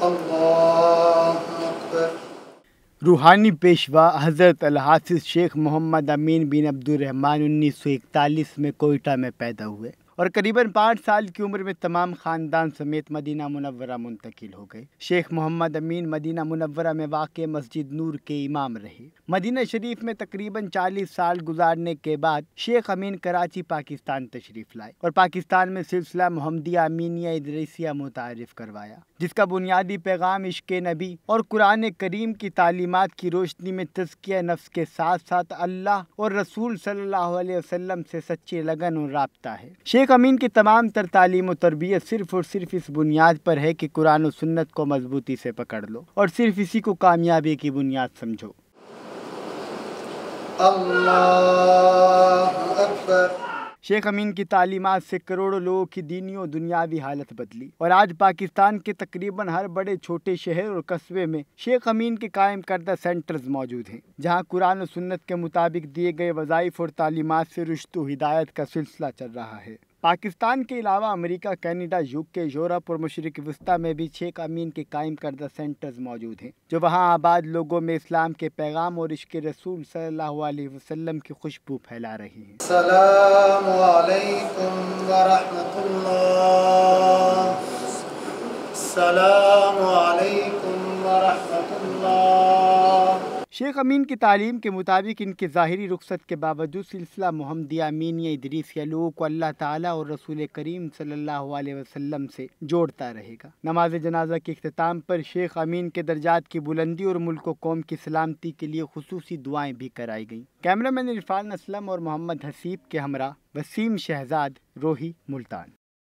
اللہ اکبر۔ روحانی پیشوا حضرت الحافظ شیخ محمد امین بن عبدالرحمن 1941 میں کوئٹہ میں پیدا ہوئے اور قریباً 5 سال کی عمر میں تمام خاندان سمیت مدینہ منورہ منتقل ہو گئے۔ شیخ محمد امین مدینہ منورہ میں واقع مسجد نور کے امام رہے۔ مدینہ شریف میں تقریباً 40 سال گزارنے کے بعد شیخ امین کراچی پاکستان تشریف لائے اور پاکستان میں سلسلہ محمدیہ امینیہ ادریسیہ متعارف کروایا، جس کا بنیادی پیغام عشق نبی اور قرآن کریم کی تعلیمات کی روشنی میں تزکیہ نفس کے ساتھ ساتھ اللہ اور رسول صلی اللہ علیہ وسلم سے سچی لگن اور رابطہ ہے۔ شیخ امین کی تمام تر تعلیم و تربیت صرف اور صرف اس بنیاد پر ہے کہ قرآن و سنت کو مضبوطی سے پکڑ لو اور صرف اسی کو کامیابی کی بنیاد سمجھو۔ اللہ اکبر۔ شیخ امین کی تعلیمات سے کروڑوں لوگوں کی دینی و دنیاوی حالت بدلی اور آج پاکستان کے تقریباً ہر بڑے چھوٹے شہر اور قصبے میں شیخ امین کے قائم کردہ سینٹرز موجود ہیں، جہاں قرآن و سنت کے مطابق دیے گئے وظائف اور تعلیمات سے رشد و ہدایت کا سلسلہ چل رہا ہے۔ پاکستان کے علاوہ امریکہ، کینیڈا، یوکے، یورپ اور مشرق وسطیٰ میں بھی شیخ امین کے قائم کردہ سینٹرز موجود ہیں، جو وہاں آباد لوگوں میں اسلام کے پیغام اور عشق رسول صلی اللہ علیہ وسلم کی خوشبو پھیلا رہے ہیں۔ السلام علیکم ورحمۃ اللہ۔ السلام علیکم ورحمۃ اللہ۔ شیخ امین کی تعلیم کے مطابق ان کے ظاہری رخصت کے باوجود سلسلہ محمدیہ امینیہ ادریسیہ لوگوں کو اللہ تعالیٰ اور رسول کریم صلی اللہ علیہ وسلم سے جوڑتا رہے گا۔ نماز جنازہ کے اختتام پر شیخ امین کے درجات کی بلندی اور ملک و قوم کی سلامتی کے لیے خصوصی دعائیں بھی کرائی گئیں۔ کیمرہ مین عرفان اسلم اور محمد حسیب کے ہمراہ وسیم شہزاد، روہی، ملتان۔